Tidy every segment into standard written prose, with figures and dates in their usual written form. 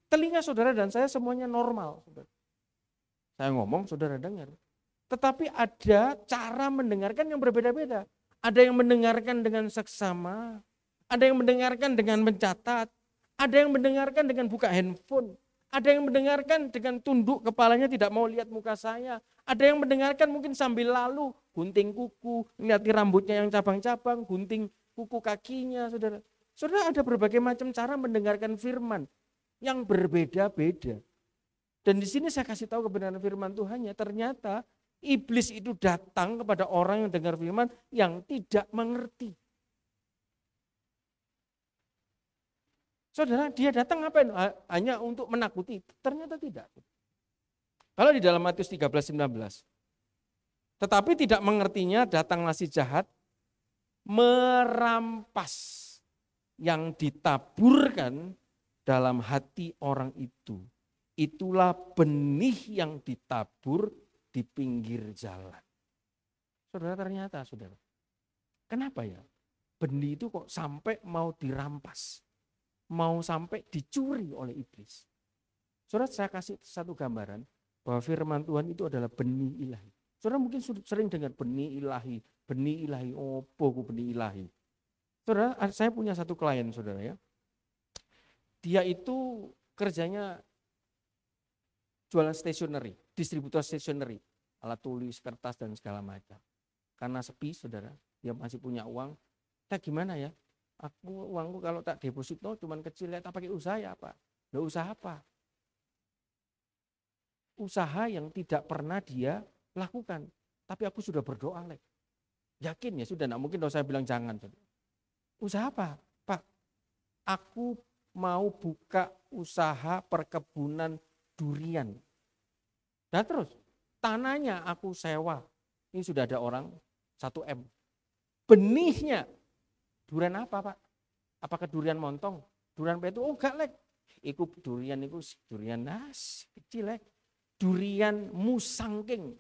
Telinga saudara dan saya semuanya normal. Saudara. Saya ngomong, saudara dengar. Tetapi ada cara mendengarkan yang berbeda-beda. Ada yang mendengarkan dengan seksama, ada yang mendengarkan dengan mencatat, ada yang mendengarkan dengan buka handphone, ada yang mendengarkan dengan tunduk kepalanya tidak mau lihat muka saya, ada yang mendengarkan mungkin sambil lalu, gunting kuku, lihat rambutnya yang cabang-cabang, gunting kuku kakinya, saudara. Saudara, ada berbagai macam cara mendengarkan firman yang berbeda-beda. Dan di sini saya kasih tahu kebenaran firman Tuhannya, ternyata iblis itu datang kepada orang yang dengar firman yang tidak mengerti. Saudara, dia datang ngapain? Hanya untuk menakuti? Ternyata tidak. Kalau di dalam Matius 13:19, tetapi tidak mengertinya datanglah si jahat merampas yang ditaburkan dalam hati orang itu. Itulah benih yang ditabur di pinggir jalan. Saudara, ternyata saudara, kenapa ya benih itu kok sampai mau dirampas, mau sampai dicuri oleh iblis? Saudara, saya kasih satu gambaran bahwa firman Tuhan itu adalah benih ilahi. Saudara mungkin sering dengar benih ilahi, opo benih ilahi. Saudara, saya punya satu klien saudara ya, dia itu kerjanya jualan stationery, distributor stationery, alat tulis, kertas dan segala macam. Karena sepi saudara, dia masih punya uang. Tak gimana ya? Uangku kalau tak deposito cuman kecil ya, tak pakai usaha ya apa? Nggak usaha apa? Usaha yang tidak pernah dia lakukan. Tapi aku sudah berdoa, Lek. Yakin ya sudah, enggak mungkin kalau saya bilang jangan. Saudara. Usaha apa? Pak, aku mau buka usaha perkebunan durian. Dan terus tanahnya aku sewa. Ini sudah ada orang 1 M. Benihnya durian apa, Pak? Apakah durian montong? Durian petu? Oh enggak, Lek. Iku durian itu durian kecil, Lek. Durian musangking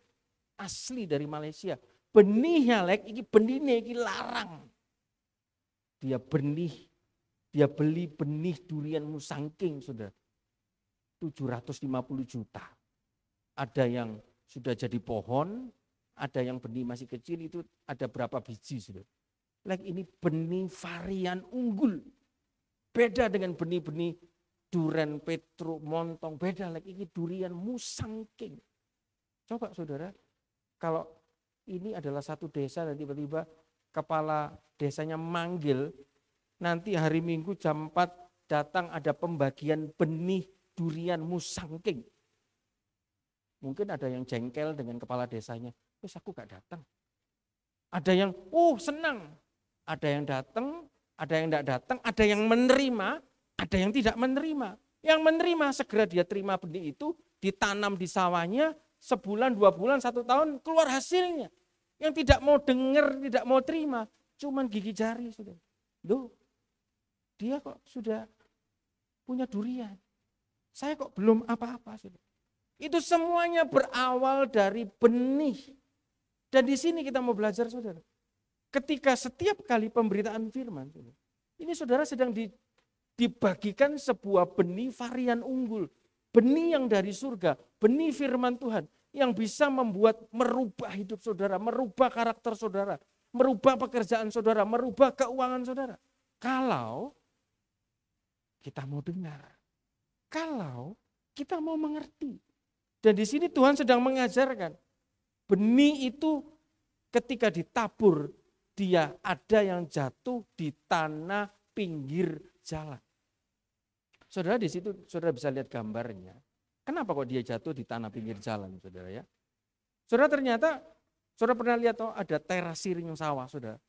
asli dari Malaysia. Benihnya, Lek, iki benihnya iki larang. Dia beli benih durian musangking, Saudara. 750 juta. Ada yang sudah jadi pohon, ada yang benih masih kecil, itu ada berapa biji, Saudara. Like ini benih varian unggul. Beda dengan benih-benih durian petro, montong, beda lagi ini durian musangking. Coba saudara, kalau ini adalah satu desa dan tiba-tiba kepala desanya manggil, nanti hari Minggu jam 4 datang ada pembagian benih durian musangking. Mungkin ada yang jengkel dengan kepala desanya, terus aku gak datang. Ada yang senang, ada yang datang, ada yang tidak datang, ada yang menerima, ada yang tidak menerima. Yang menerima segera dia terima benih itu, ditanam di sawahnya, sebulan, 2 bulan, 1 tahun keluar hasilnya. Yang tidak mau dengar, tidak mau terima, cuman gigi jari sudah. Loh, dia kok sudah punya durian. Saya kok belum apa-apa sudah. Itu semuanya berawal dari benih. Dan di sini kita mau belajar saudara. Ketika setiap kali pemberitaan firman, ini saudara sedang dibagikan sebuah benih varian unggul. Benih yang dari surga, benih firman Tuhan yang bisa merubah hidup saudara, merubah karakter saudara, merubah pekerjaan saudara, merubah keuangan saudara. Kalau kita mau dengar, kalau kita mau mengerti. Dan di sini Tuhan sedang mengajarkan, benih itu ketika ditabur, dia ada yang jatuh di tanah pinggir jalan. Saudara di situ saudara bisa lihat gambarnya. Kenapa kok dia jatuh di tanah pinggir jalan, saudara ya? Saudara ternyata, saudara pernah lihat ada terasiring sawah, saudara.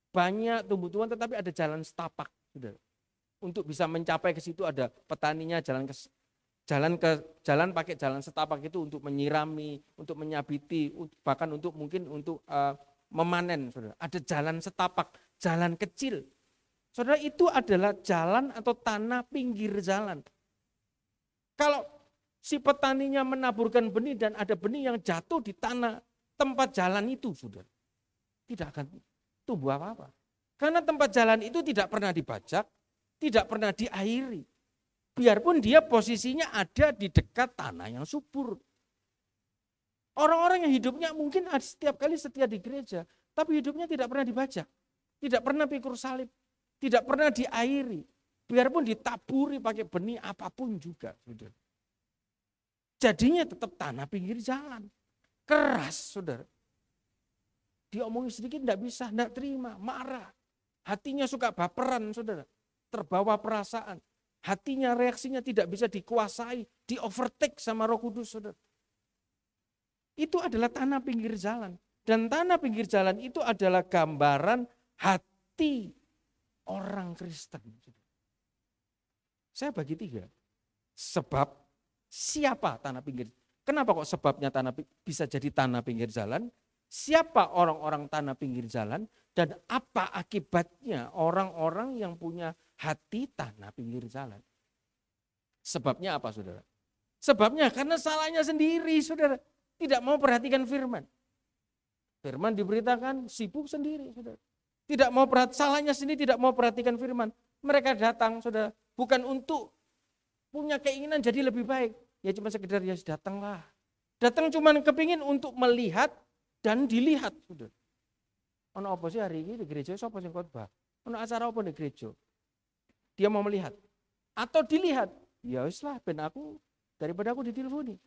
Banyak tumbuh-tumbuhan tetapi ada jalan setapak, saudara. Untuk bisa mencapai ke situ ada petaninya jalan pakai jalan setapak itu untuk menyirami, untuk menyabiti, bahkan untuk mungkin untuk memanen, saudara. Ada jalan setapak, jalan kecil. Saudara, itu adalah jalan atau tanah pinggir jalan. Kalau si petaninya menaburkan benih dan ada benih yang jatuh di tanah tempat jalan itu, saudara, tidak akan tumbuh apa-apa. Karena tempat jalan itu tidak pernah dibajak, tidak pernah diairi. Biarpun dia posisinya ada di dekat tanah yang subur. Orang-orang yang hidupnya mungkin setiap kali setia di gereja, tapi hidupnya tidak pernah dibaca, tidak pernah pikul salib, tidak pernah diairi. Biarpun ditaburi pakai benih apapun juga. Saudara. Jadinya tetap tanah pinggir jalan. Keras, saudara. Diomongin sedikit tidak bisa, tidak terima, marah. Hatinya suka baperan, saudara. Terbawa perasaan. Hatinya, reaksinya tidak bisa dikuasai, di overtake sama Roh Kudus, saudara. Itu adalah tanah pinggir jalan. Dan tanah pinggir jalan itu adalah gambaran hati orang Kristen. Saya bagi 3. Sebab siapa tanah pinggir? Kenapa kok sebabnya bisa jadi tanah pinggir jalan? Siapa orang-orang tanah pinggir jalan? Dan apa akibatnya orang-orang yang punya hati tanah pinggir jalan? Sebabnya apa, saudara? Sebabnya karena salahnya sendiri, saudara. Tidak mau perhatikan firman. Firman diberitakan, sibuk sendiri, saudara. Tidak mau salahnya sendiri, tidak mau perhatikan firman. Mereka datang, saudara, bukan untuk punya keinginan jadi lebih baik. Ya cuma sekedar ya datanglah. Datang cuma kepingin untuk melihat dan dilihat, saudara. Ono apa sih hari ini di gereja, siapa sing khotbah? Ono acara apa di gereja? Dia mau melihat atau dilihat. Ya wis lah, ben aku daripada aku diteleponi.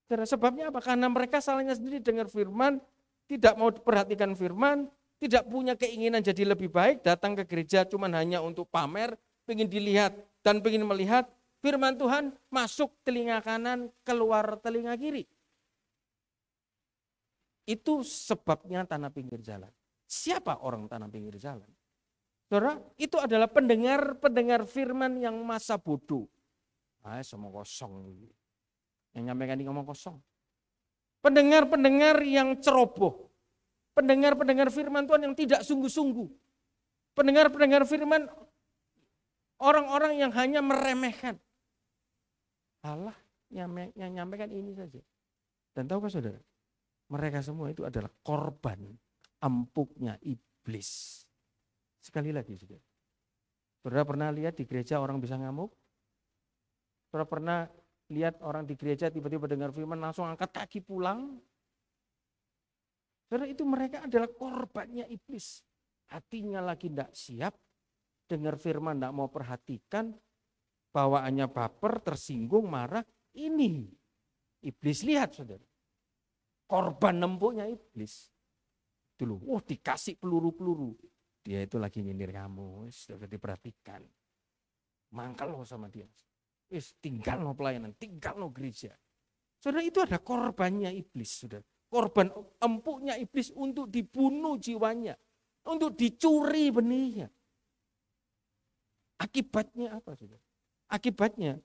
Karena sebabnya apa? Karena mereka salahnya sendiri dengar firman, tidak mau perhatikan firman, tidak punya keinginan jadi lebih baik, datang ke gereja cuma hanya untuk pamer, pengen dilihat dan pengen melihat firman Tuhan masuk telinga kanan, keluar telinga kiri. Itu sebabnya tanah pinggir jalan. Siapa orang tanah pinggir jalan? Saudara, itu adalah pendengar firman yang masa bodoh. Semua kosong. Yang nyampaikan ini ngomong kosong. Pendengar-pendengar yang ceroboh. Pendengar-pendengar firman Tuhan yang tidak sungguh-sungguh. Pendengar-pendengar firman orang-orang yang hanya meremehkan. Allah yang nyampaikan ini saja. Dan tahukah saudara? Mereka semua itu adalah korban empuknya iblis. Sekali lagi, saudara. Saudara pernah lihat di gereja orang bisa ngamuk? Saudara pernah lihat orang di gereja tiba-tiba dengar firman langsung angkat kaki pulang? Saudara, itu mereka adalah korbannya iblis. Hatinya lagi tidak siap, dengar firman tidak mau perhatikan, bawaannya baper, tersinggung, marah. Ini iblis, lihat saudara. Korban empuknya iblis. Dulu, dikasih peluru-peluru. Dia itu lagi nyindir kamu, sudah diperhatikan. Mangkal lo sama dia. Tinggal no pelayanan, tinggal no gereja. Saudara, itu ada korbannya iblis, saudara. Korban empuknya iblis untuk dibunuh jiwanya, untuk dicuri benihnya. Akibatnya apa, saudara? Akibatnya,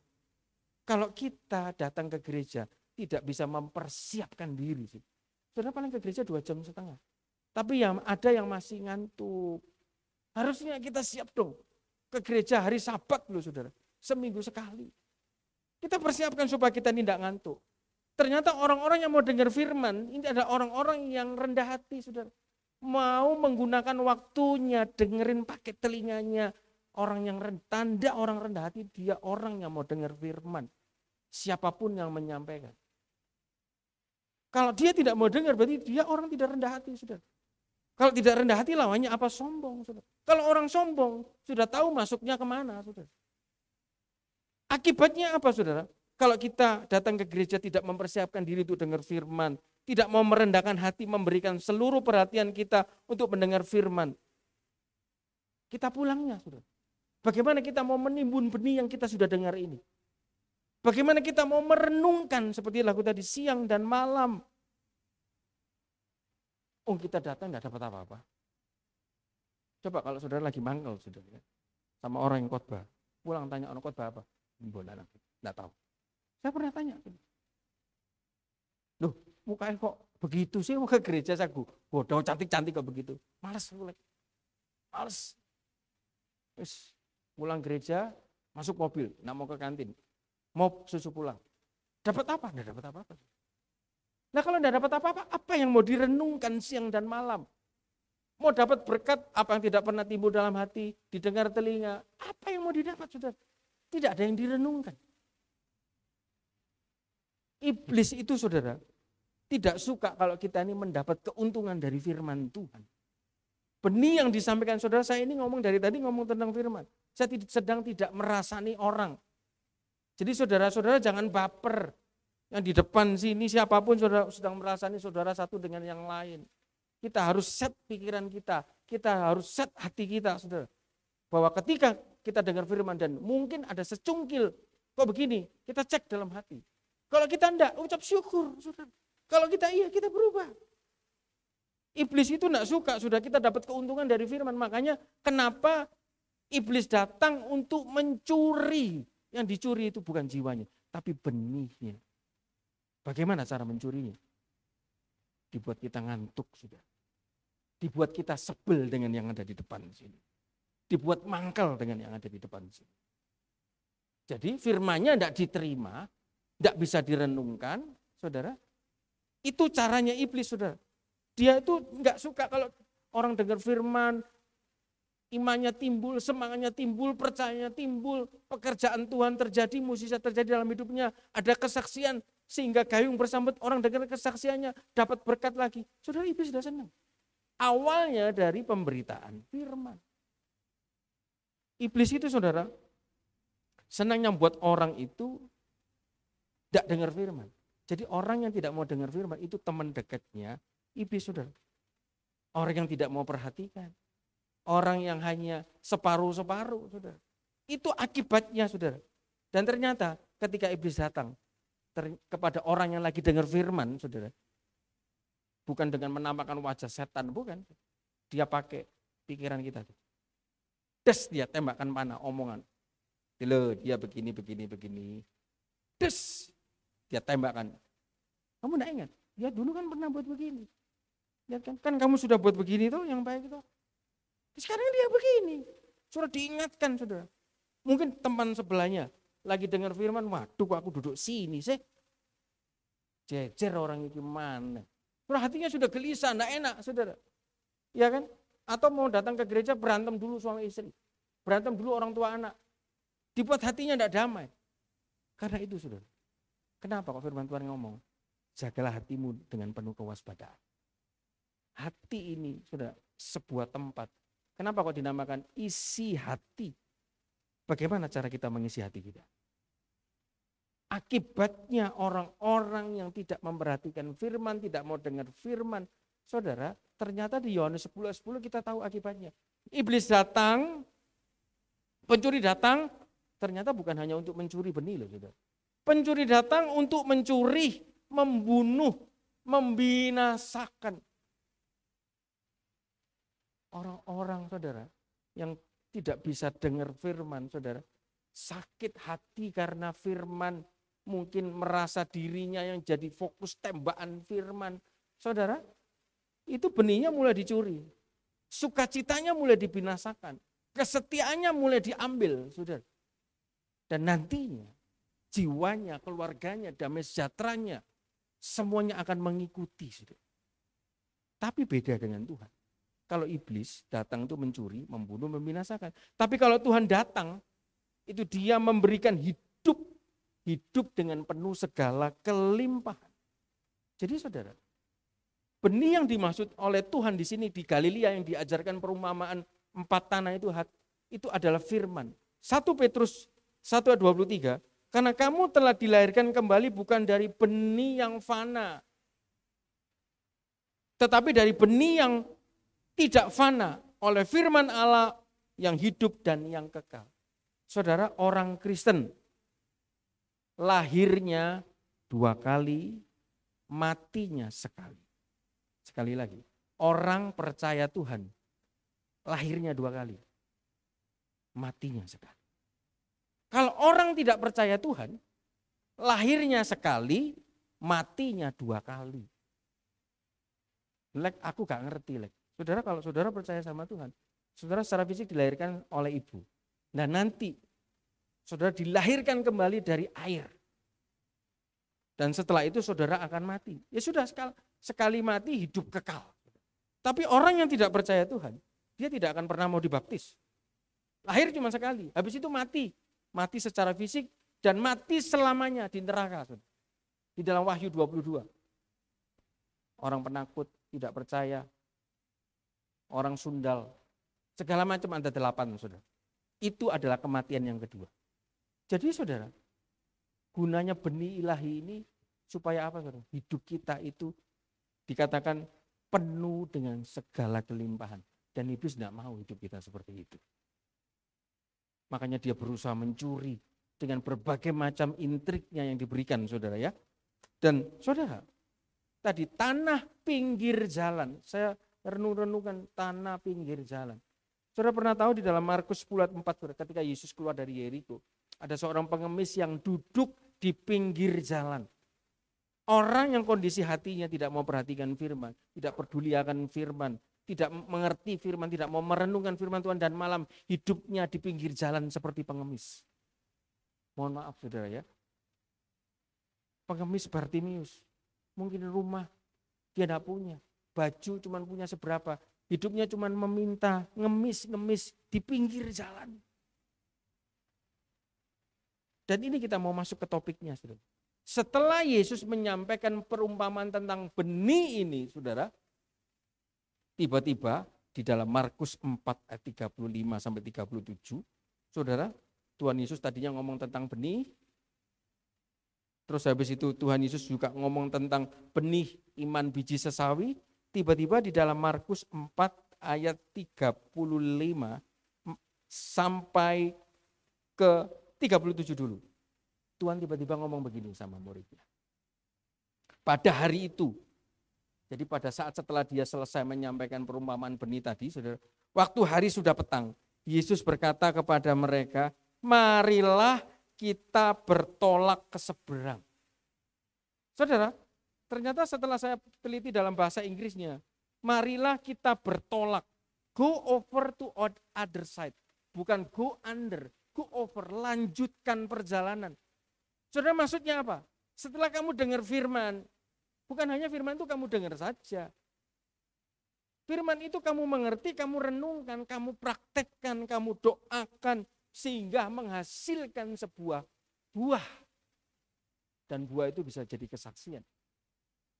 kalau kita datang ke gereja, tidak bisa mempersiapkan diri. Saudara paling ke gereja 2,5 jam. Tapi ada yang masih ngantuk. Harusnya kita siap dong. Ke gereja hari Sabat loh saudara. Seminggu sekali. Kita persiapkan supaya kita tidak ngantuk. Ternyata orang-orang yang mau dengar firman, ini adalah orang-orang yang rendah hati saudara. Mau menggunakan waktunya, dengerin pakai telinganya. Orang yang tanda orang rendah hati, dia orang yang mau dengar firman. Siapapun yang menyampaikan. Kalau dia tidak mau dengar, berarti dia orang tidak rendah hati, saudara. Kalau tidak rendah hati, lawannya apa? Sombong, saudara. Kalau orang sombong, sudah tahu masuknya kemana, saudara. Akibatnya apa, saudara? Kalau kita datang ke gereja tidak mempersiapkan diri untuk dengar firman, tidak mau merendahkan hati, memberikan seluruh perhatian kita untuk mendengar firman. Kita pulangnya, saudara. Bagaimana kita mau menimbun benih yang kita sudah dengar ini? Bagaimana kita mau merenungkan seperti lagu tadi siang dan malam. Kita datang tidak dapat apa-apa. Coba kalau saudara lagi mangkel saudara, sama orang yang khotbah, pulang tanya orang khotbah apa? Tidak tahu. Saya pernah tanya. Loh, mukanya kok begitu sih? Mau ke gereja saya bodoh cantik-cantik kok begitu. Males. Pulang gereja, masuk mobil, nggak mau ke kantin. Mau susu pulang. Dapat apa? Tidak dapat apa-apa. Nah kalau tidak dapat apa-apa, apa yang mau direnungkan siang dan malam? Mau dapat berkat apa yang tidak pernah timbul dalam hati, didengar telinga, apa yang mau didapat saudara? Tidak ada yang direnungkan. Iblis itu saudara, tidak suka kalau kita ini mendapat keuntungan dari firman Tuhan. Benih yang disampaikan saudara, saya ini ngomong dari tadi ngomong tentang firman. Saya sedang tidak merasani orang. Jadi saudara-saudara jangan baper. Yang di depan sini siapapun saudara sedang merasani saudara satu dengan yang lain. Kita harus set pikiran kita harus set hati kita saudara. Bahwa ketika kita dengar firman dan mungkin ada secungkil, kok begini, kita cek dalam hati. Kalau kita enggak, ucap syukur saudara. Kalau kita iya, kita berubah. Iblis itu enggak suka, sudah kita dapat keuntungan dari firman. Makanya kenapa iblis datang untuk mencuri. Yang dicuri itu bukan jiwanya, tapi benihnya. Bagaimana cara mencurinya? Dibuat kita ngantuk sudah. Dibuat kita sebel dengan yang ada di depan sini. Dibuat mangkel dengan yang ada di depan sini. Jadi firman-Nya tidak diterima, tidak bisa direnungkan, saudara. Itu caranya iblis, saudara. Dia itu enggak suka kalau orang dengar firman, imannya timbul, semangatnya timbul, percayanya timbul, pekerjaan Tuhan terjadi, mukjizat terjadi dalam hidupnya, ada kesaksian, sehingga gayung bersambut, orang dengar kesaksiannya, dapat berkat lagi. Saudara, iblis sudah senang. Awalnya dari pemberitaan firman. Iblis itu saudara, senangnya buat orang itu tidak dengar firman. Jadi orang yang tidak mau dengar firman itu teman dekatnya iblis saudara. Orang yang tidak mau perhatikan. Orang yang hanya separuh-separuh saudara. Itu akibatnya saudara. Dan ternyata ketika iblis datang kepada orang yang lagi dengar firman saudara. Bukan dengan menampakkan wajah setan, bukan. Dia pakai pikiran kita. Des, dia tembakkan panah, omongan. Dia begini. Des, dia tembakkan. Kamu enggak ingat? Ya dulu kan pernah buat begini. Lihat kan kamu sudah buat begini tuh, yang baik itu. Sekarang dia begini. Sudah diingatkan saudara. Mungkin teman sebelahnya lagi dengar firman, waduh kok aku duduk sini sih. Jejer orang itu mana. Hatinya sudah gelisah, enggak enak saudara. Ya kan? Atau mau datang ke gereja berantem dulu suami istri. Berantem dulu orang tua anak. Dibuat hatinya enggak damai. Karena itu saudara. Kenapa kok firman Tuhan ngomong? Jagalah hatimu dengan penuh kewaspadaan. Hati ini saudara sebuah tempat. Kenapa kok dinamakan isi hati? Bagaimana cara kita mengisi hati kita? Akibatnya orang-orang yang tidak memperhatikan firman, tidak mau dengar firman. Saudara, ternyata di Yohanes 10:10 kita tahu akibatnya. Iblis datang, pencuri datang, ternyata bukan hanya untuk mencuri benih loh saudara. Pencuri datang untuk mencuri, membunuh, membinasakan. Orang-orang saudara yang tidak bisa dengar firman saudara, sakit hati karena firman, mungkin merasa dirinya yang jadi fokus tembakan firman. Saudara, itu benihnya mulai dicuri. Sukacitanya mulai dibinasakan. Kesetiaannya mulai diambil, saudara. Dan nantinya jiwanya, keluarganya, damai sejahteranya, semuanya akan mengikuti, saudara. Tapi beda dengan Tuhan. Kalau iblis datang itu mencuri, membunuh, membinasakan. Tapi kalau Tuhan datang, itu dia memberikan hidup dengan penuh segala kelimpahan. Jadi saudara, benih yang dimaksud oleh Tuhan di sini di Galilea yang diajarkan perumpamaan 4 tanah itu adalah firman. 1 Petrus 1:23, karena kamu telah dilahirkan kembali bukan dari benih yang fana, tetapi dari benih yang tidak fana oleh firman Allah yang hidup dan yang kekal. Saudara, orang Kristen lahirnya 2 kali, matinya sekali. Sekali lagi, orang percaya Tuhan lahirnya 2 kali, matinya sekali. Kalau orang tidak percaya Tuhan, lahirnya sekali, matinya 2 kali. Lek, aku gak ngerti lek. Saudara, kalau saudara percaya sama Tuhan, saudara secara fisik dilahirkan oleh ibu. Nah nanti saudara dilahirkan kembali dari air. Dan setelah itu saudara akan mati. Ya sudah, sekali mati hidup kekal. Tapi orang yang tidak percaya Tuhan, dia tidak akan pernah mau dibaptis. Lahir cuma sekali, habis itu mati. mati secara fisik, dan mati selamanya di neraka. Di dalam Wahyu 22. Orang penakut, tidak percaya, orang sundal, segala macam ada 8, saudara. Itu adalah kematian yang kedua. Jadi saudara, gunanya benih ilahi ini supaya apa saudara? Hidup kita itu dikatakan penuh dengan segala kelimpahan. Dan iblis tidak mau hidup kita seperti itu. Makanya dia berusaha mencuri dengan berbagai macam intriknya yang diberikan saudara ya. Dan saudara, tadi tanah pinggir jalan, saya renung-renungkan tanah pinggir jalan. Saudara pernah tahu di dalam Markus 10 ayat 4 saudara, ketika Yesus keluar dari Yeriko, ada seorang pengemis yang duduk di pinggir jalan. Orang yang kondisi hatinya tidak mau perhatikan firman, tidak peduli akan firman, tidak mengerti firman, tidak mau merenungkan firman Tuhan, dan malam hidupnya di pinggir jalan seperti pengemis. Mohon maaf saudara ya. Pengemis Bartimius, mungkin rumah dia tidak punya, baju cuma punya seberapa, hidupnya cuma meminta, ngemis di pinggir jalan. Dan ini kita mau masuk ke topiknya saudara. Setelah Yesus menyampaikan perumpamaan tentang benih ini saudara, tiba-tiba di dalam Markus 4 ayat 35 sampai 37, saudara, Tuhan Yesus tadinya ngomong tentang benih, terus habis itu Tuhan Yesus juga ngomong tentang benih iman biji sesawi, tiba-tiba di dalam Markus 4 ayat 35 sampai ke 37 dulu. Tuhan tiba-tiba ngomong begini sama muridnya. Pada hari itu, jadi pada saat setelah dia selesai menyampaikan perumpamaan benih tadi, saudara, waktu hari sudah petang, Yesus berkata kepada mereka, marilah kita bertolak ke seberang. Saudara, ternyata setelah saya teliti dalam bahasa Inggrisnya, marilah kita bertolak, go over to other side, bukan go under, go over, lanjutkan perjalanan. Saudara, maksudnya apa? Setelah kamu dengar firman, bukan hanya firman itu kamu dengar saja. Firman itu kamu mengerti, kamu renungkan, kamu praktekkan, kamu doakan, sehingga menghasilkan sebuah buah. Dan buah itu bisa jadi kesaksian.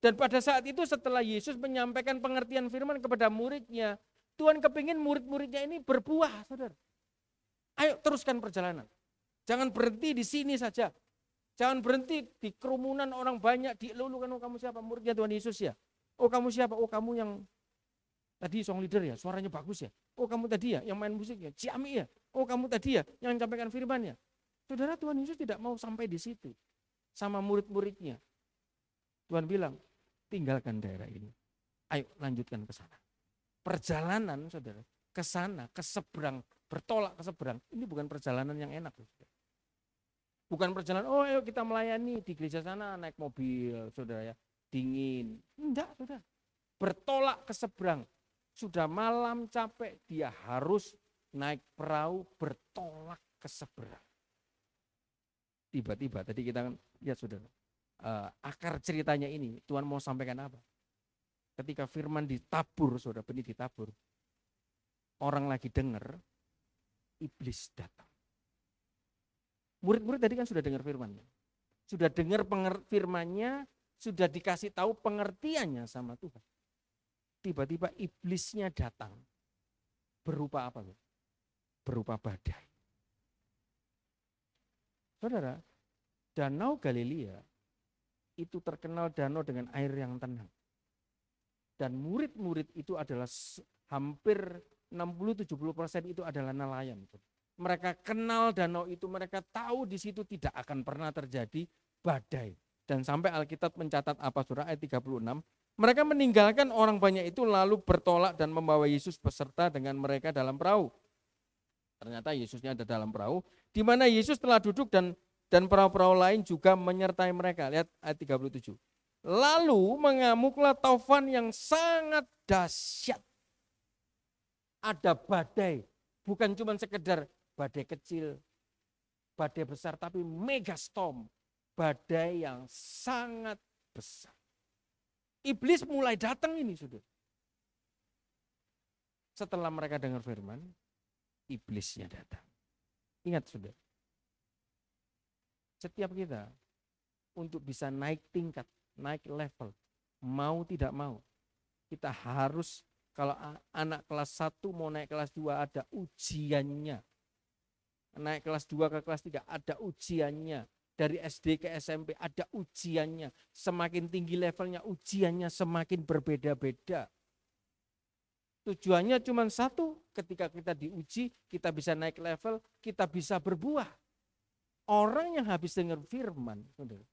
Dan pada saat itu setelah Yesus menyampaikan pengertian firman kepada muridnya, Tuhan kepingin murid-muridnya ini berbuah, saudara. Ayo teruskan perjalanan. Jangan berhenti di sini saja. Jangan berhenti di kerumunan orang banyak, dielulukan, oh kamu siapa? Muridnya Tuhan Yesus ya? Oh kamu siapa? Oh kamu yang tadi song leader ya, suaranya bagus ya? Oh kamu tadi ya, yang main musik ya? Ciami ya? Oh kamu tadi ya, yang menyampaikan firman ya? Saudara, Tuhan Yesus tidak mau sampai di situ sama murid-muridnya. Tuhan bilang, tinggalkan daerah ini. Ayo lanjutkan ke sana. Perjalanan saudara, ke sana, ke seberang, bertolak ke seberang, ini bukan perjalanan yang enak. Saudara. Bukan perjalanan, oh ayo kita melayani di gereja sana naik mobil, saudara ya, dingin. Enggak, saudara. Bertolak ke seberang. Sudah malam capek, dia harus naik perahu bertolak ke seberang. Tiba-tiba tadi kita lihat saudara, akar ceritanya ini Tuhan mau sampaikan apa? Ketika firman ditabur, saudara, benih ditabur, orang lagi dengar, iblis datang. Murid-murid tadi kan sudah dengar firman-Nya. Sudah dengar firman-Nya, sudah dikasih tahu pengertiannya sama Tuhan. Tiba-tiba iblisnya datang. Berupa apa? Berupa badai. Saudara, Danau Galilea itu terkenal danau dengan air yang tenang. Dan murid-murid itu adalah hampir 60-70% itu adalah nelayan. Mereka kenal danau itu, mereka tahu di situ tidak akan pernah terjadi badai. Dan sampai Alkitab mencatat apa surah ayat 36, mereka meninggalkan orang banyak itu lalu bertolak dan membawa Yesus beserta dengan mereka dalam perahu. Ternyata Yesusnya ada dalam perahu, di mana Yesus telah duduk dan perahu-perahu lain juga menyertai mereka. Lihat ayat 37. Lalu mengamuklah taufan yang sangat dahsyat. Ada badai, bukan cuma sekedar badai kecil, badai besar, tapi megastorm, badai yang sangat besar. Iblis mulai datang ini, saudara. Setelah mereka dengar firman, iblisnya datang. Ingat, saudara, Setiap kita untuk bisa naik tingkat, naik level, mau tidak mau, kita harus, kalau anak kelas 1 mau naik kelas 2 ada ujiannya. Naik kelas 2 ke kelas 3 ada ujiannya. Dari SD ke SMP ada ujiannya. Semakin tinggi levelnya ujiannya semakin berbeda-beda. Tujuannya cuma satu, ketika kita diuji, kita bisa naik level, kita bisa berbuah. Orang yang habis dengar firman, saudara,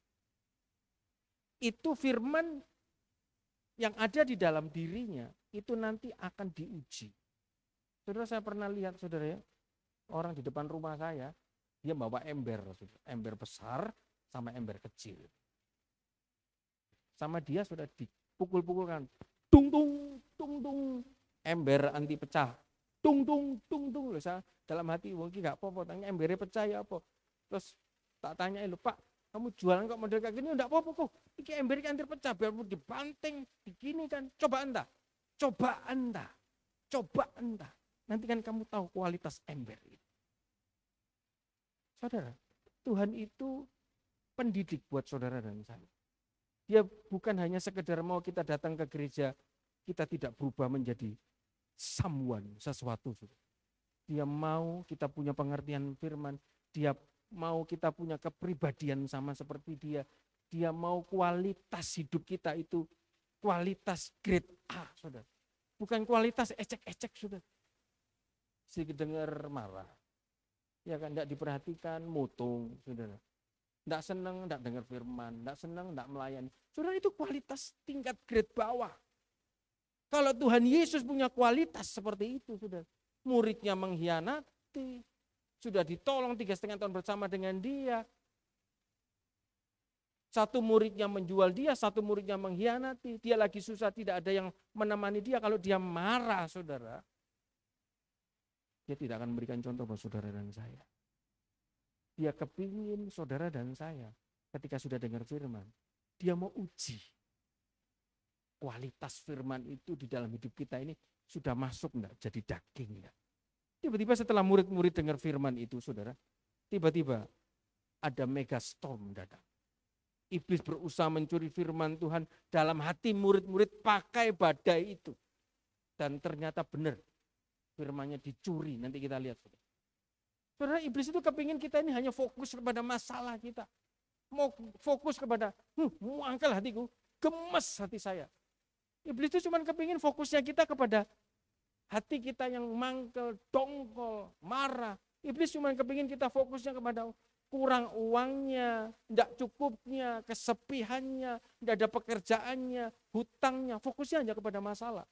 itu firman yang ada di dalam dirinya, itu nanti akan diuji. Saudara, saya pernah lihat, saudara ya, orang di depan rumah saya, dia bawa ember, ember besar sama ember kecil. Sama dia sudah dipukul-pukulkan, tung tung tung tung, ember anti pecah, tung tung tung tung. Saya dalam hati, mungkin nggak apa-apa, tanya embernya pecah ya apa. Terus tak tanya, lu Pak, kamu jualan kok model kayak gini? Enggak apa-apa kok, ini embernya anti pecah, biar dibanting, begini kan, coba anda, nanti kan kamu tahu kualitas ember itu. Saudara, Tuhan itu pendidik buat saudara dan saya. Dia bukan hanya sekedar mau kita datang ke gereja, kita tidak berubah menjadi someone, sesuatu. Dia mau kita punya pengertian firman, dia mau kita punya kepribadian sama seperti dia. Dia mau kualitas hidup kita itu kualitas grade A, saudara. Bukan kualitas ecek-ecek, saudara. Sedikit dengar marah. Ya kan, tidak diperhatikan, mutung, saudara. Tidak senang, tidak dengar firman, tidak senang, tidak melayani. Saudara, itu kualitas tingkat grade bawah. Kalau Tuhan Yesus punya kualitas seperti itu, saudara. Muridnya mengkhianati, sudah ditolong 3,5 tahun bersama dengan dia. Satu muridnya menjual dia, satu muridnya mengkhianati. Dia lagi susah, tidak ada yang menemani dia. Kalau dia marah, saudara, dia tidak akan memberikan contoh buat saudara dan saya. Dia kepingin saudara dan saya ketika sudah dengar firman, dia mau uji kualitas firman itu di dalam hidup kita ini sudah masuk enggak, jadi daging enggak. Tiba-tiba setelah murid-murid dengar firman itu, saudara, tiba-tiba ada mega storm datang. Iblis berusaha mencuri firman Tuhan dalam hati murid-murid pakai badai itu. Dan ternyata benar, firmannya dicuri, nanti kita lihat. Saudara, iblis itu kepingin kita ini hanya fokus kepada masalah kita. Mau fokus kepada, muangkel hatiku, gemes hati saya. Iblis itu cuma kepingin fokusnya kita kepada hati kita yang mangkel, dongkol, marah. Iblis cuma kepingin kita fokusnya kepada kurang uangnya, tidak cukupnya, kesepihannya, tidak ada pekerjaannya, hutangnya. Fokusnya hanya kepada masalah.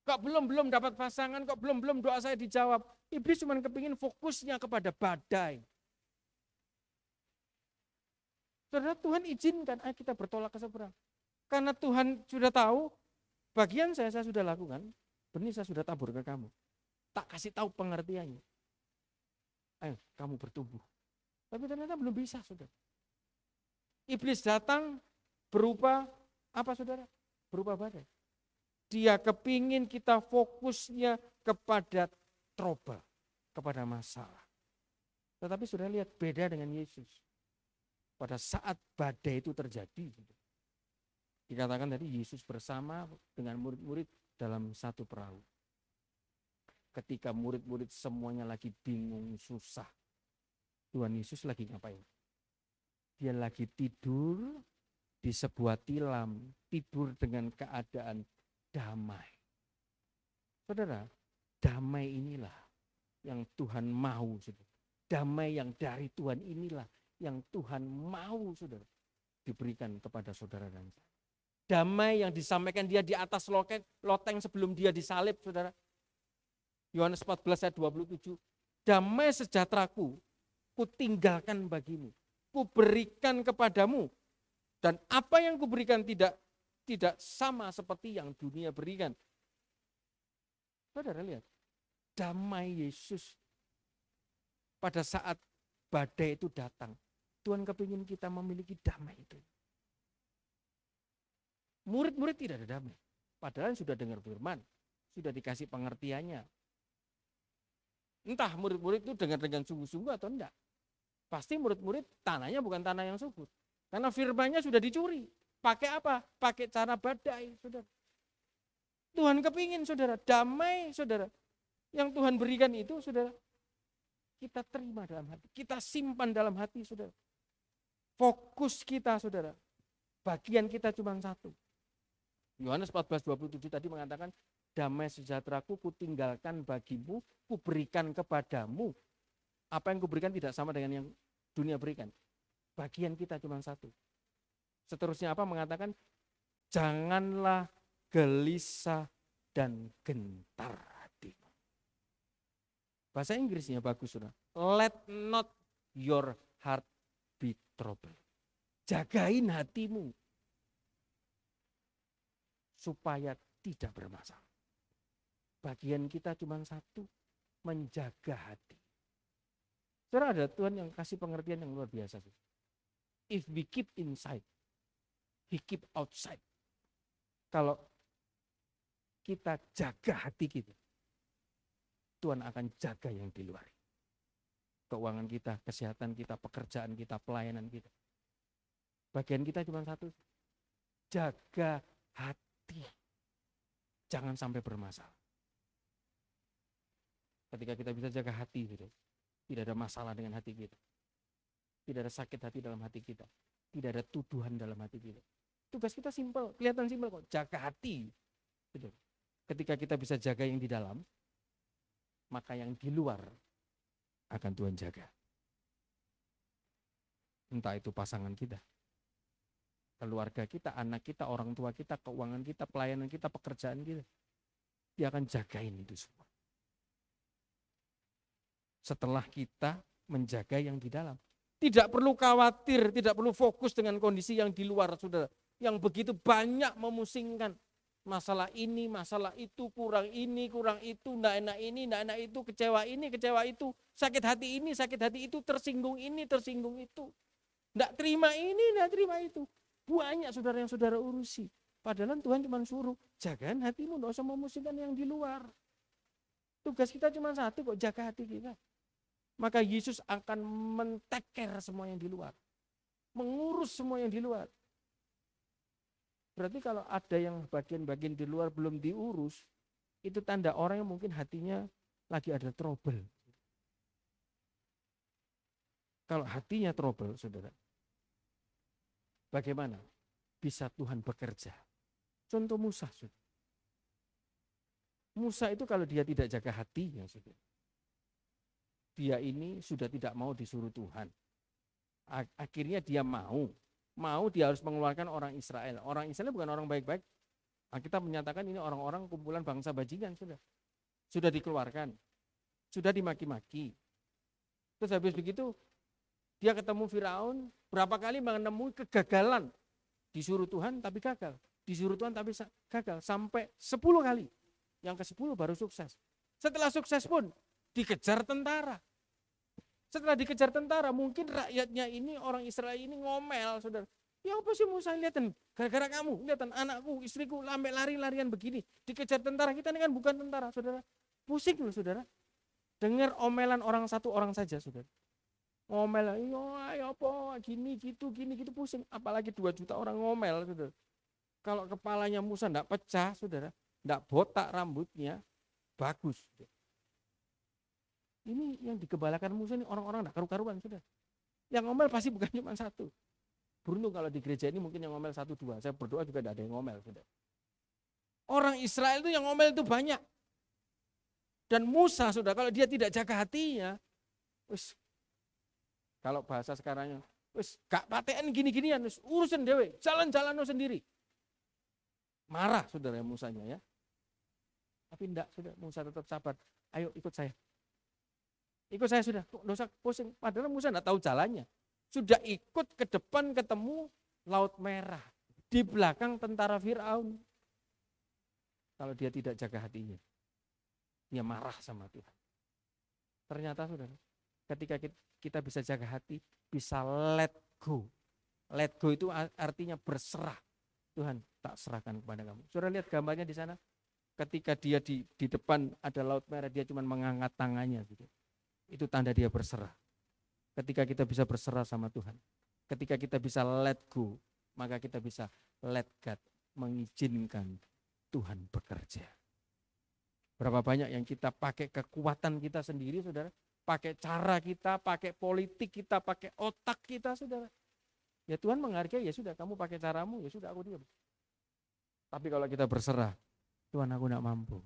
Kok belum dapat pasangan, kok belum doa saya dijawab. Iblis cuma kepingin fokusnya kepada badai. Saudara, Tuhan izinkan, ayo kita bertolak ke seberang. Karena Tuhan sudah tahu, bagian saya sudah lakukan, benih saya sudah tabur ke kamu. Tak kasih tahu pengertiannya. Ayo, kamu bertumbuh. Tapi ternyata belum bisa, saudara. Iblis datang berupa apa, saudara? Berupa badai. Dia kepingin kita fokusnya kepada trouble, kepada masalah. Tetapi sudah lihat beda dengan Yesus. Pada saat badai itu terjadi, dikatakan tadi Yesus bersama dengan murid-murid dalam satu perahu. Ketika murid-murid semuanya lagi bingung, susah, Tuhan Yesus lagi ngapain? Dia lagi tidur di sebuah tilam, tidur dengan keadaan damai. Saudara, damai inilah yang Tuhan mau, saudara. Damai yang dari Tuhan inilah yang Tuhan mau, saudara, diberikan kepada saudara dan saya. Damai yang disampaikan dia di atas loteng sebelum dia disalib, saudara. Yohanes 14 ayat 27. Damai sejahteraku, ku tinggalkan bagimu, ku berikan kepadamu, dan apa yang ku berikan tidak sama seperti yang dunia berikan. Saudara lihat, damai Yesus pada saat badai itu datang. Tuhan kepingin kita memiliki damai itu. Murid-murid tidak ada damai. Padahal sudah dengar firman, sudah dikasih pengertiannya. Entah murid-murid itu dengar dengan sungguh-sungguh atau enggak. Pasti murid-murid tanahnya bukan tanah yang subur. Karena firman-Nya sudah dicuri. Pakai apa? Pakai cara badai, saudara. Tuhan kepingin, saudara, damai, saudara. Yang Tuhan berikan itu, saudara, kita terima dalam hati. Kita simpan dalam hati, saudara. Fokus kita, saudara. Bagian kita cuma satu. Yohanes 14:27 tadi mengatakan, damai sejahteraku kutinggalkan bagimu, kuberikan kepadamu. Apa yang kuberikan tidak sama dengan yang dunia berikan. Bagian kita cuma satu. Seterusnya apa? Mengatakan, janganlah gelisah dan gentar hatimu. Bahasa Inggrisnya bagus, saudara. Let not your heart be troubled. Jagain hatimu supaya tidak bermasalah. Bagian kita cuma satu, menjaga hati. Saudara, ada Tuhan yang kasih pengertian yang luar biasa. If we keep inside, He keep outside. Kalau kita jaga hati kita, Tuhan akan jaga yang di luar. Keuangan kita, kesehatan kita, pekerjaan kita, pelayanan kita. Bagian kita cuma satu, jaga hati. Jangan sampai bermasalah. Ketika kita bisa jaga hati, tidak ada masalah dengan hati kita. Tidak ada sakit hati dalam hati kita. Tidak ada tuduhan dalam hati kita. Tugas kita simpel, kelihatan simpel kok, jaga hati. Ketika kita bisa jaga yang di dalam, maka yang di luar akan Tuhan jaga. Entah itu pasangan kita, keluarga kita, anak kita, orang tua kita, keuangan kita, pelayanan kita, pekerjaan kita. Dia akan jagain itu semua. Setelah kita menjaga yang di dalam. Tidak perlu khawatir, tidak perlu fokus dengan kondisi yang di luar, saudara. Yang begitu banyak memusingkan. Masalah ini, masalah itu, kurang ini, kurang itu, enggak enak ini, enggak enak itu, kecewa ini, kecewa itu, sakit hati ini, sakit hati itu, tersinggung ini, tersinggung itu. Enggak terima ini, enggak terima itu. Banyak saudara yang saudara urusi. Padahal Tuhan cuma suruh, jagain hatimu, enggak usah memusingkan yang di luar. Tugas kita cuma satu kok, jaga hati kita. Maka Yesus akan menteker semua yang di luar. Mengurus semua yang di luar. Berarti kalau ada yang bagian-bagian di luar belum diurus, itu tanda orang yang mungkin hatinya lagi ada trouble. Kalau hatinya trouble, saudara, bagaimana bisa Tuhan bekerja? Contoh Musa, saudara. Musa itu kalau dia tidak jaga hatinya, saudara, dia ini sudah tidak mau disuruh Tuhan. Akhirnya dia mau dia harus mengeluarkan orang Israel. Orang Israel bukan orang baik-baik. Kita menyatakan ini orang-orang kumpulan bangsa bajingan sudah dikeluarkan, sudah dimaki-maki. Terus habis begitu dia ketemu Firaun, berapa kali menemui kegagalan. Disuruh Tuhan tapi gagal, disuruh Tuhan tapi gagal, sampai 10 kali. Yang ke-10 baru sukses. Setelah sukses pun dikejar tentara. Setelah dikejar tentara, mungkin rakyatnya ini, orang Israel ini ngomel, saudara. Ya apa sih Musa, lihatin, gara-gara kamu, lihatin anakku, istriku, sampai lari-larian begini. Dikejar tentara, kita ini kan bukan tentara, saudara. Pusing loh, saudara. Dengar omelan orang satu orang saja, saudara. Ngomel, ya apa, gini, gitu, pusing. Apalagi 2 juta orang ngomel, saudara. Kalau kepalanya Musa enggak pecah, saudara, enggak botak rambutnya, bagus. Saudara. Ini yang dikebalakan Musa ini orang-orang enggak karu-karuan, saudara. Yang ngomel pasti bukan cuma satu. Beruntung kalau di gereja ini mungkin yang ngomel 1-2. Saya berdoa juga enggak ada yang ngomel, saudara. Orang Israel itu yang ngomel itu banyak. Dan Musa, saudara, kalau dia tidak jaga hatinya, kalau bahasa sekarangnya, gak patean gini-ginian, urusan dewe, jalan-jalan sendiri. Marah saudara Musanya ya. Tapi enggak, saudara, Musa tetap sabar. Ayo ikut saya. Ikut saya sudah, kok dosa pusing. Padahal Musa enggak tahu jalannya. Sudah ikut ke depan ketemu Laut Merah. Di belakang tentara Firaun. Kalau dia tidak jaga hatinya, dia marah sama Tuhan. Ternyata saudara, ketika kita bisa jaga hati, bisa let go. Let go itu artinya berserah. Tuhan, tak serahkan kepada kamu. Saudara lihat gambarnya di sana. Ketika dia di depan ada Laut Merah, dia cuma mengangkat tangannya gitu. Itu tanda dia berserah. Ketika kita bisa berserah sama Tuhan, ketika kita bisa let go, maka kita bisa let God, mengizinkan Tuhan bekerja. Berapa banyak yang kita pakai kekuatan kita sendiri, saudara, pakai cara kita, pakai politik kita, pakai otak kita, saudara. Ya Tuhan menghargai, ya sudah kamu pakai caramu, ya sudah aku diam. Tapi kalau kita berserah, Tuhan aku tidak mampu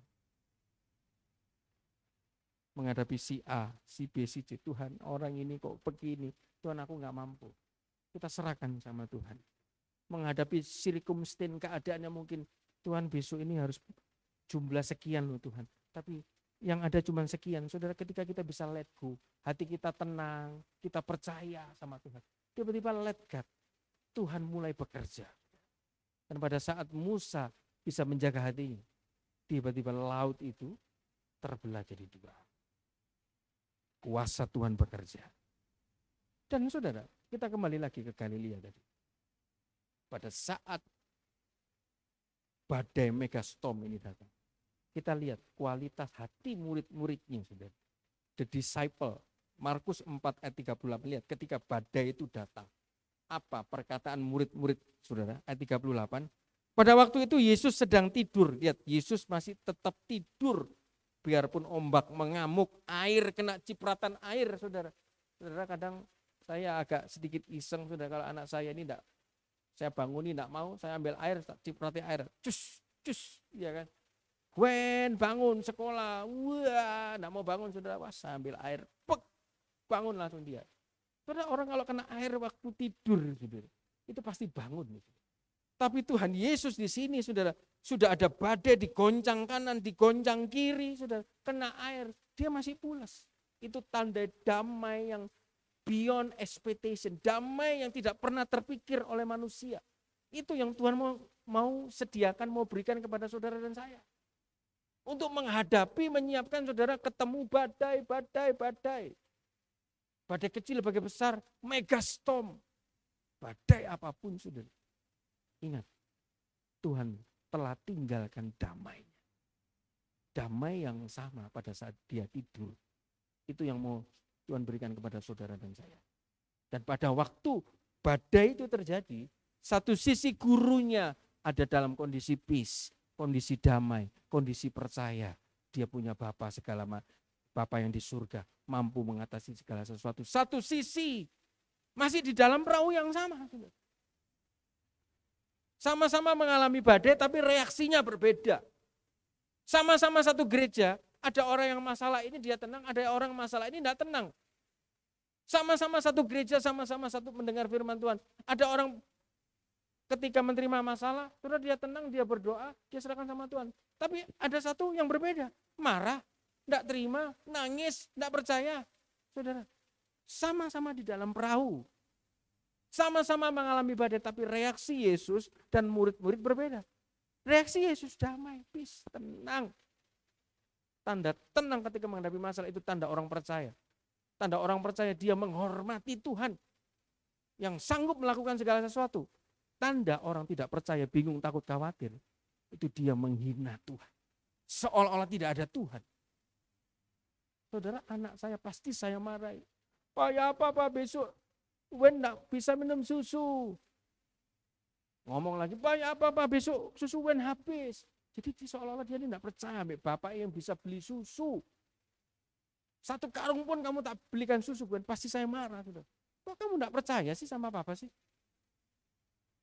menghadapi si A, si B, si C. Tuhan, orang ini kok begini, Tuhan aku nggak mampu. Kita serahkan sama Tuhan. Menghadapi circumstance keadaannya mungkin, Tuhan besok ini harus jumlah sekian loh Tuhan. Tapi yang ada cuma sekian. Saudara, ketika kita bisa let go, hati kita tenang, kita percaya sama Tuhan. Tiba-tiba let God, Tuhan mulai bekerja. Dan pada saat Musa bisa menjaga hatinya, tiba-tiba laut itu terbelah jadi dua. Kuasa Tuhan bekerja. Dan saudara, kita kembali lagi ke Galilea tadi. Pada saat badai megastorm ini datang, kita lihat kualitas hati murid-muridnya, saudara. The disciple, Markus 4 ayat 38, lihat ketika badai itu datang. Apa perkataan murid-murid, saudara, ayat 38. Pada waktu itu Yesus sedang tidur, lihat Yesus masih tetap tidur. Biarpun ombak mengamuk, air kena cipratan air, saudara. Saudara, kadang saya agak sedikit iseng, saudara, kalau anak saya ini enggak, saya bangunin enggak mau, saya ambil air, ciprati air, cus, cus, ya kan. Gwen bangun sekolah, wah, enggak mau bangun, saudara, wah, saya ambil air, pek, bangun langsung dia. Saudara, orang kalau kena air waktu tidur, saudara, itu pasti bangun. Tapi Tuhan Yesus di sini, saudara, sudah ada badai digoncang kanan, digoncang kiri, saudara, kena air, dia masih pulas. Itu tanda damai yang beyond expectation, damai yang tidak pernah terpikir oleh manusia. Itu yang Tuhan mau sediakan, mau berikan kepada saudara dan saya. Untuk menghadapi, menyiapkan saudara ketemu badai. Badai kecil, badai besar, megastorm. Badai apapun, saudara. Ingat, Tuhan telah tinggalkan damainya. Damai yang sama pada saat dia tidur. Itu yang mau Tuhan berikan kepada saudara dan saya. Dan pada waktu badai itu terjadi, satu sisi gurunya ada dalam kondisi peace, kondisi damai, kondisi percaya. Dia punya Bapa Bapa yang di surga, mampu mengatasi segala sesuatu. Satu sisi masih di dalam perahu yang sama. Sama-sama mengalami badai tapi reaksinya berbeda. Sama-sama satu gereja, ada orang yang masalah ini dia tenang, ada orang masalah ini tidak tenang. Sama-sama satu gereja, sama-sama satu mendengar firman Tuhan. Ada orang ketika menerima masalah, terus dia tenang, dia berdoa, dia serahkan sama Tuhan. Tapi ada satu yang berbeda, marah, tidak terima, nangis, tidak percaya. Saudara, sama-sama di dalam perahu. Sama-sama mengalami badai, tapi reaksi Yesus dan murid-murid berbeda. Reaksi Yesus damai, peace, tenang. Tanda tenang ketika menghadapi masalah itu tanda orang percaya. Tanda orang percaya dia menghormati Tuhan yang sanggup melakukan segala sesuatu. Tanda orang tidak percaya, bingung, takut, khawatir, itu dia menghina Tuhan. Seolah-olah tidak ada Tuhan. Saudara, anak saya pasti saya marahi. Pak, ya apa Pak besok? Wen enggak bisa minum susu. Ngomong lagi, Pak, ya apa Pak besok susu Wen habis. Jadi seolah-olah dia ini enggak percaya sama Bapak yang bisa beli susu. Satu karung pun kamu tak belikan susu, Wen, pasti saya marah. Sudah. Kok kamu enggak percaya sih sama Bapak sih?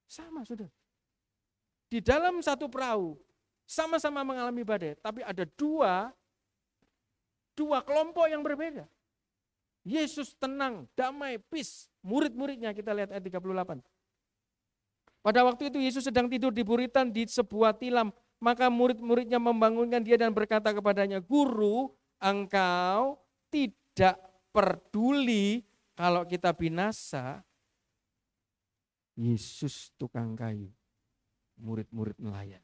Sama, sudah. Di dalam satu perahu, sama-sama mengalami badai, tapi ada dua kelompok yang berbeda. Yesus tenang, damai, peace. Murid-muridnya kita lihat ayat 38. Pada waktu itu Yesus sedang tidur di buritan di sebuah tilam. Maka murid-muridnya membangunkan dia dan berkata kepadanya, Guru, engkau tidak peduli kalau kita binasa. Yesus tukang kayu, murid-murid nelayan.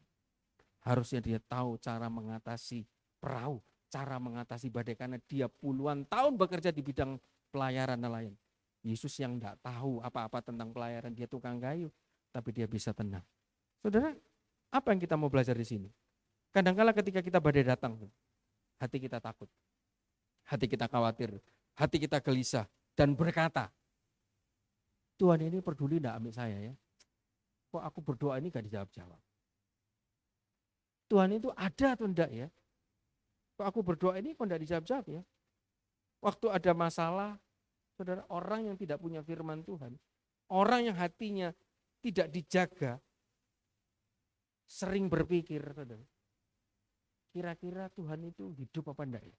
Harusnya dia tahu cara mengatasi perahu, cara mengatasi badai karena dia puluhan tahun bekerja di bidang pelayaran nelayan. Yesus yang tidak tahu apa-apa tentang pelayaran, dia tukang kayu, tapi dia bisa tenang. Saudara, apa yang kita mau belajar di sini? Kadang-kala ketika kita badai datang, hati kita takut, hati kita khawatir, hati kita gelisah, dan berkata, Tuhan ini peduli enggak sama saya ya? Kok aku berdoa ini gak dijawab-jawab? Tuhan itu ada atau enggak ya? Kok aku berdoa ini kok enggak dijawab-jawab ya? Waktu ada masalah, saudara, orang yang tidak punya firman Tuhan, orang yang hatinya tidak dijaga, sering berpikir, saudara, kira-kira Tuhan itu hidup apa enggak ya?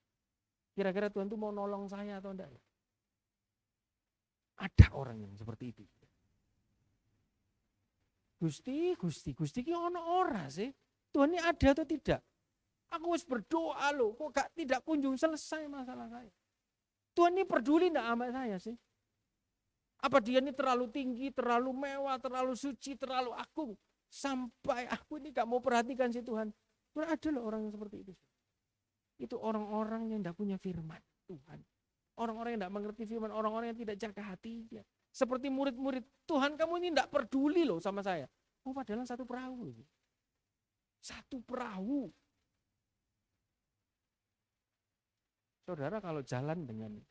Kira-kira Tuhan itu mau nolong saya atau enggak ya? Ada orang yang seperti itu. Gusti ki ono ora sih? Tuhan ini ada atau tidak? Aku harus berdoa loh, kok gak tidak kunjung selesai masalah saya. Tuhan ini peduli enggak sama saya sih? Apa dia ini terlalu tinggi, terlalu mewah, terlalu suci, terlalu agung, sampai aku ini gak mau perhatikan si Tuhan. Tuhan ada loh orang yang seperti itu. Itu orang-orang yang enggak punya firman Tuhan. Orang-orang yang tidak mengerti firman, orang-orang yang tidak jaga hatinya. Seperti murid-murid, Tuhan kamu ini tidak peduli loh sama saya. Oh padahal satu perahu. Satu perahu. Saudara kalau jalan dengan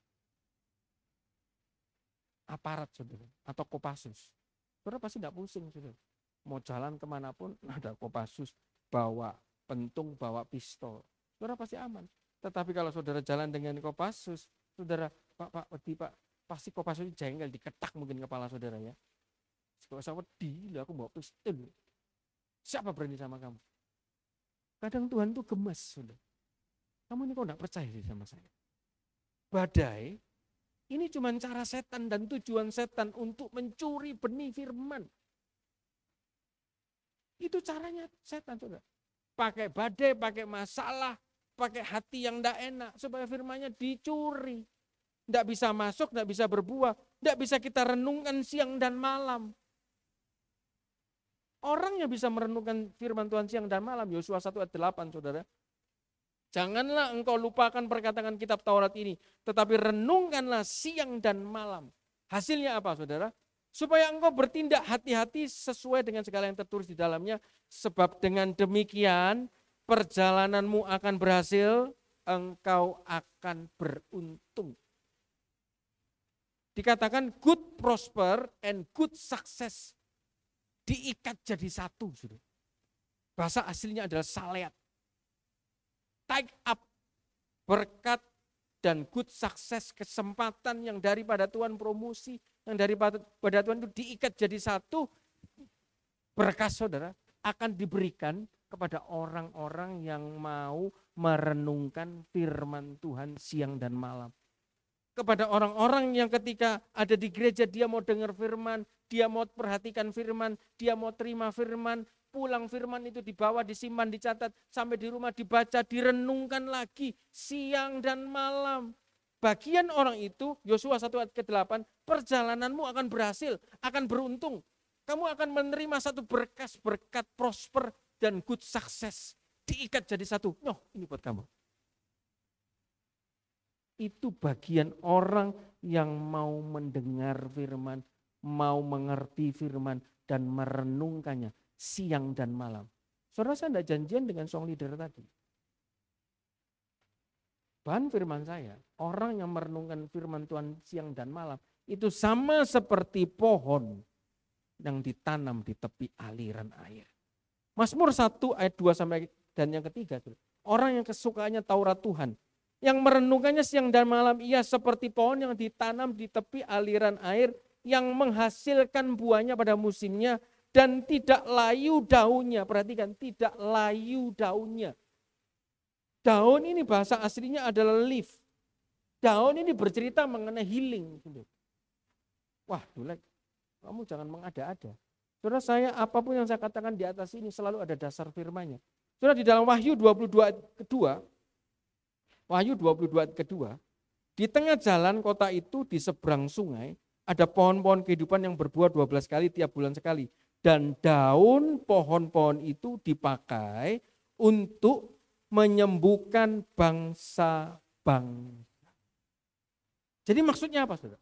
aparat saudara, atau Kopassus, saudara pasti tidak pusing saudara. Mau jalan kemanapun ada Kopassus, bawa pentung, bawa pistol. Saudara pasti aman. Tetapi kalau saudara jalan dengan Kopassus, saudara, Pak, pasti Kopassus jengkel, diketak mungkin kepala saudara ya. Kalau saya wedi, aku bawa pistol. Siapa berani sama kamu? Kadang Tuhan itu gemas, saudara. Kamu ini kok enggak percaya sih sama saya? Badai, ini cuma cara setan dan tujuan setan untuk mencuri benih firman. Itu caranya setan, saudara. Pakai badai, pakai masalah, pakai hati yang tidak enak, supaya firmannya dicuri. Tidak bisa masuk, tidak bisa berbuah, tidak bisa kita renungkan siang dan malam. Orang yang bisa merenungkan firman Tuhan siang dan malam, Yosua 1 ayat 8, saudara. Janganlah engkau lupakan perkataan kitab Taurat ini, tetapi renungkanlah siang dan malam. Hasilnya apa, saudara? Supaya engkau bertindak hati-hati sesuai dengan segala yang tertulis di dalamnya, sebab dengan demikian perjalananmu akan berhasil, engkau akan beruntung. Dikatakan good prosper and good success. Diikat jadi satu. Bahasa aslinya adalah saleat. Take up berkat dan good success, kesempatan yang daripada Tuhan, promosi yang daripada Tuhan itu diikat jadi satu. Berkat saudara akan diberikan kepada orang-orang yang mau merenungkan firman Tuhan siang dan malam. Kepada orang-orang yang ketika ada di gereja dia mau dengar firman, dia mau perhatikan firman, dia mau terima firman, pulang firman itu dibawa, disimpan, dicatat, sampai di rumah dibaca, direnungkan lagi siang dan malam. Bagian orang itu, Yosua 1 ayat ke-8, perjalananmu akan berhasil, akan beruntung. Kamu akan menerima satu berkat prosper dan good success. Diikat jadi satu. Ini buat kamu. Itu bagian orang yang mau mendengar firman, mau mengerti firman, dan merenungkannya siang dan malam. Saudara, saya tidak janjian dengan song leader tadi. Bahan firman saya, orang yang merenungkan firman Tuhan siang dan malam, itu sama seperti pohon yang ditanam di tepi aliran air. Mazmur 1 ayat 2 sampai dan yang ketiga, orang yang kesukaannya Taurat Tuhan, yang merenungkannya siang dan malam, ia seperti pohon yang ditanam di tepi aliran air, yang menghasilkan buahnya pada musimnya, dan tidak layu daunnya. Perhatikan, tidak layu daunnya. Daun ini bahasa aslinya adalah leaf. Daun ini bercerita mengenai healing. Wah, Dulek, kamu jangan mengada-ada. Saudara, saya apapun yang saya katakan di atas ini selalu ada dasar firman-Nya. Saudara, di dalam Wahyu 22 ayat kedua, Wahyu 22 ayat kedua, di tengah jalan kota itu di seberang sungai, ada pohon-pohon kehidupan yang berbuah 12 kali tiap bulan sekali. Dan daun pohon-pohon itu dipakai untuk menyembuhkan bangsa-bangsa. Jadi maksudnya apa, saudara?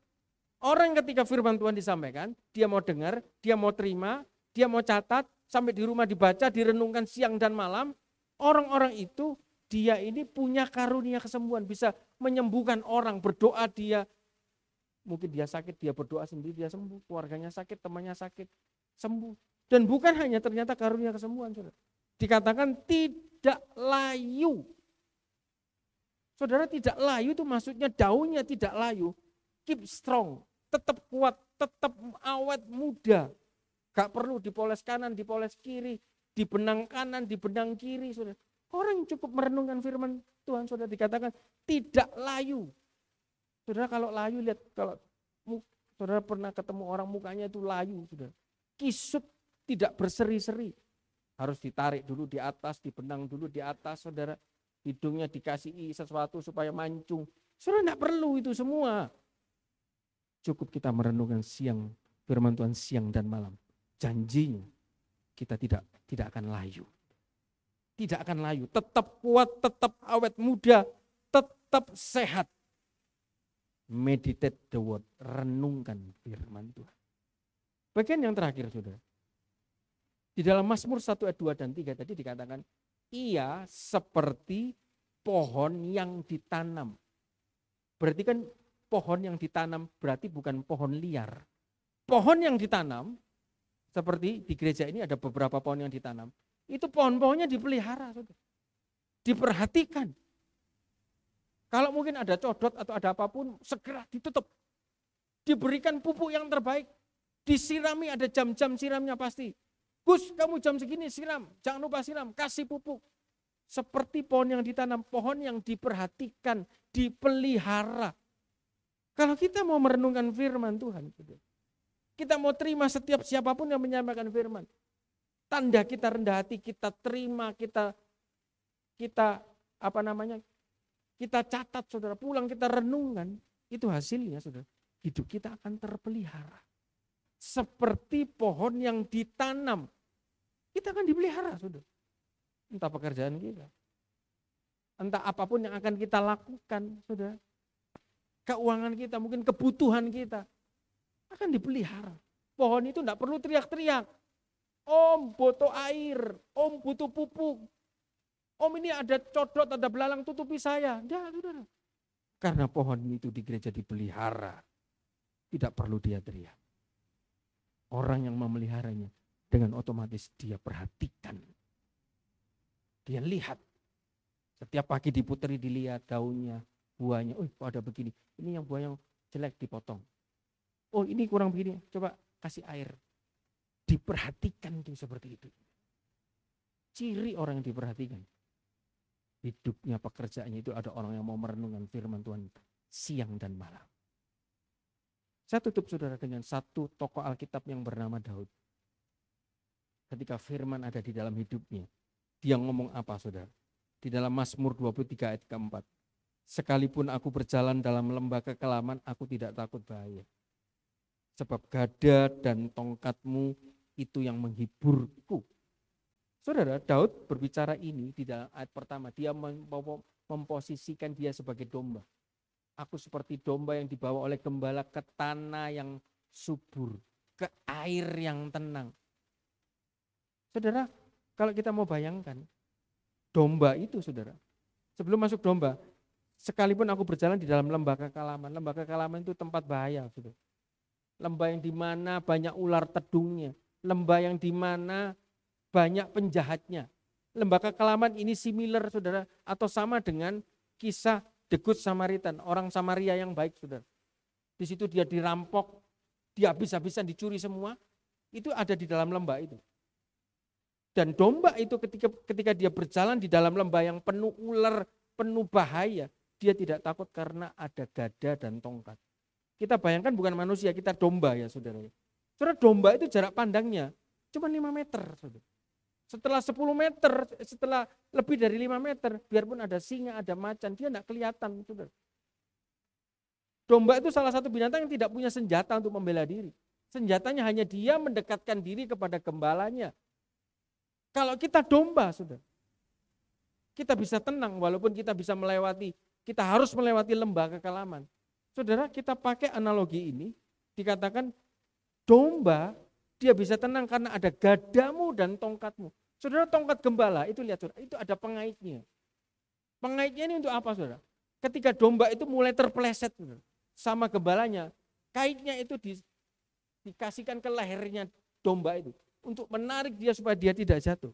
Orang ketika firman Tuhan disampaikan, dia mau dengar, dia mau terima, dia mau catat, sampai di rumah dibaca, direnungkan siang dan malam. Orang-orang itu, dia ini punya karunia kesembuhan, bisa menyembuhkan orang, berdoa dia Mungkin dia sakit, dia berdoa sendiri, dia sembuh. Keluarganya sakit, temannya sakit, sembuh. Dan bukan hanya ternyata karunia kesembuhan, saudara. Dikatakan tidak layu. Saudara, tidak layu itu maksudnya daunnya tidak layu. Keep strong, tetap kuat, tetap awet muda. Gak perlu dipoles kanan, dipoles kiri, dibenang kanan, dibenang kiri. Saudara. Orang cukup merenungkan firman Tuhan, saudara, dikatakan tidak layu. Saudara, kalau layu, lihat, kalau saudara pernah ketemu orang mukanya itu layu, saudara. Kisut, tidak berseri-seri. Harus ditarik dulu di atas, dibenang dulu di atas, saudara. Hidungnya dikasihi sesuatu supaya mancung. Saudara, tidak perlu itu semua. Cukup kita merenungkan siang, firman Tuhan siang dan malam. Janjinya kita tidak akan layu. Tidak akan layu, tetap kuat, tetap awet muda, tetap sehat. Meditate the word, renungkan firman Tuhan. Bagian yang terakhir, saudara. Di dalam Mazmur 1 ayat 2 dan 3 tadi dikatakan, ia seperti pohon yang ditanam. Berarti kan pohon yang ditanam berarti bukan pohon liar. Pohon yang ditanam, seperti di gereja ini ada beberapa pohon yang ditanam. Itu pohon-pohonnya dipelihara, saudara. Diperhatikan. Kalau mungkin ada codot atau ada apapun, segera ditutup. Diberikan pupuk yang terbaik. Disirami, ada jam-jam siramnya pasti. Gus, kamu jam segini siram, jangan lupa siram, kasih pupuk. Seperti pohon yang ditanam, pohon yang diperhatikan, dipelihara. Kalau kita mau merenungkan firman Tuhan, kita mau terima setiap siapapun yang menyampaikan firman. Tanda kita rendah hati, kita terima, kita catat, saudara, pulang kita renungkan, itu hasilnya, saudara. Hidup kita akan terpelihara. Seperti pohon yang ditanam, kita akan dipelihara, saudara. Entah pekerjaan kita, entah apapun yang akan kita lakukan, saudara. Keuangan kita, mungkin kebutuhan kita akan dipelihara. Pohon itu tidak perlu teriak-teriak. Om butuh air, om butuh pupuk. Om ini ada codot, ada belalang, tutupi saya. Tidak, saudara. Karena pohon itu di gereja dipelihara. Tidak perlu dia teriak. Orang yang memeliharanya dengan otomatis dia perhatikan. Dia lihat. Setiap pagi diputeri, dilihat daunnya, buahnya. Oh, kok ada begini. Ini yang buah yang jelek dipotong. Oh, ini kurang begini. Coba kasih air. Diperhatikan itu seperti itu. Ciri orang yang diperhatikan. Hidupnya, pekerjaannya itu ada orang yang mau merenungkan firman Tuhan siang dan malam. Saya tutup, saudara, dengan satu tokoh Alkitab yang bernama Daud. Ketika firman ada di dalam hidupnya, dia ngomong apa, saudara? Di dalam Mazmur 23 ayat keempat. Sekalipun aku berjalan dalam lembah kekelaman, aku tidak takut bahaya. Sebab gada dan tongkatmu itu yang menghiburku. Saudara, Daud berbicara ini di dalam ayat pertama. Dia memposisikan dia sebagai domba. Aku seperti domba yang dibawa oleh gembala ke tanah yang subur, ke air yang tenang. Saudara, kalau kita mau bayangkan, domba itu, saudara, sebelum masuk domba, sekalipun aku berjalan di dalam lembah kekelaman itu tempat bahaya, saudara. Lembah yang dimana banyak ular tedungnya, lembah yang dimana banyak penjahatnya. Lembah kekelaman ini similar, saudara, atau sama dengan kisah The Good Samaritan, orang Samaria yang baik, saudara. Di situ dia dirampok, dia habis-habisan dicuri semua, itu ada di dalam lembah itu. Dan domba itu ketika dia berjalan di dalam lembah yang penuh ular, penuh bahaya, dia tidak takut karena ada gada dan tongkat. Kita bayangkan bukan manusia, kita domba ya, saudara. Saudara, domba itu jarak pandangnya cuma 5 meter, saudara. Setelah 10 meter, setelah lebih dari 5 meter, biarpun ada singa, ada macan, dia tidak kelihatan, saudara. Domba itu salah satu binatang yang tidak punya senjata untuk membela diri. Senjatanya hanya dia mendekatkan diri kepada gembalanya. Kalau kita domba, saudara, kita bisa tenang walaupun kita bisa melewati, kita harus melewati lembah kekelaman. Saudara, kita pakai analogi ini, dikatakan domba, dia bisa tenang karena ada gadamu dan tongkatmu. Saudara, tongkat gembala itu lihat, saudara, itu ada pengaitnya. Pengaitnya ini untuk apa, saudara? Ketika domba itu mulai terpeleset, saudara, sama gembalanya, kaitnya itu dikasihkan ke lehernya domba itu untuk menarik dia supaya dia tidak jatuh.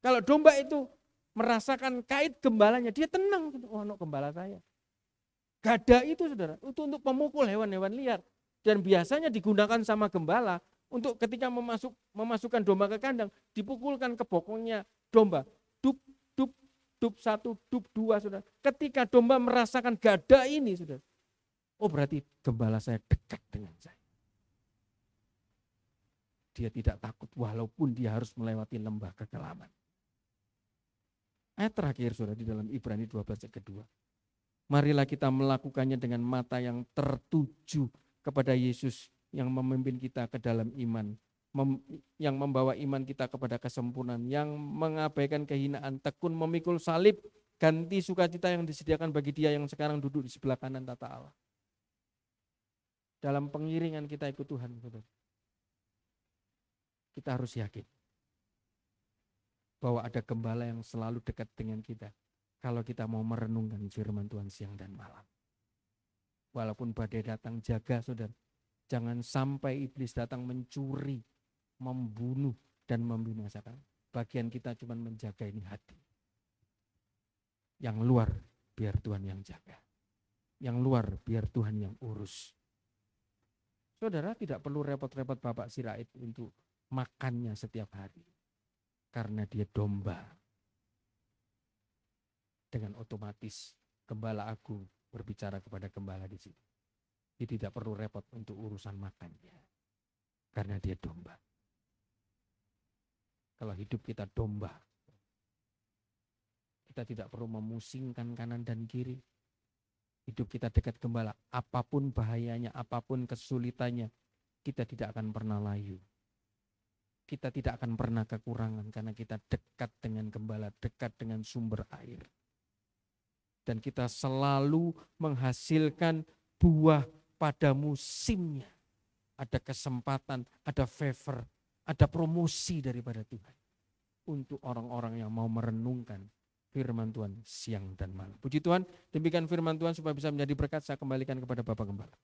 Kalau domba itu merasakan kait gembalanya, dia tenang. Oh, no, gembala saya. Gada itu saudara, itu untuk memukul hewan-hewan liar. Dan biasanya digunakan sama gembala untuk ketika memasukkan domba ke kandang, dipukulkan ke bokongnya domba. Dup, dup, dup satu, dup dua, saudara. Ketika domba merasakan gada ini, saudara, oh berarti gembala saya dekat dengan saya. Dia tidak takut walaupun dia harus melewati lembah kekelaman. Ayat terakhir saudara di dalam Ibrani 12 ayat kedua. Marilah kita melakukannya dengan mata yang tertuju kepada Yesus yang memimpin kita ke dalam iman. Yang membawa iman kita kepada kesempurnaan. Yang mengabaikan kehinaan, tekun memikul salib, ganti sukacita yang disediakan bagi dia yang sekarang duduk di sebelah kanan tata Allah. Dalam pengiringan kita ikut Tuhan, saudara, kita harus yakin bahwa ada gembala yang selalu dekat dengan kita kalau kita mau merenungkan firman Tuhan siang dan malam. Walaupun badai datang, jaga saudara, jangan sampai iblis datang mencuri, membunuh dan membinasakan. Bagian kita cuma menjaga ini hati. Yang luar biar Tuhan yang jaga, yang luar biar Tuhan yang urus. Saudara tidak perlu repot-repot Bapak Sirait untuk makannya setiap hari. Karena dia domba. Dengan otomatis gembala agung berbicara kepada gembala di sini. Dia tidak perlu repot untuk urusan makannya. Karena dia domba. Kalau hidup kita domba, kita tidak perlu memusingkan kanan dan kiri. Hidup kita dekat gembala. Apapun bahayanya, apapun kesulitannya, kita tidak akan pernah layu. Kita tidak akan pernah kekurangan karena kita dekat dengan gembala, dekat dengan sumber air. Dan kita selalu menghasilkan buah pada musimnya. Ada kesempatan, ada favor, ada promosi daripada Tuhan. Untuk orang-orang yang mau merenungkan firman Tuhan siang dan malam. Puji Tuhan, demikian firman Tuhan supaya bisa menjadi berkat, saya kembalikan kepada Bapak Gembala.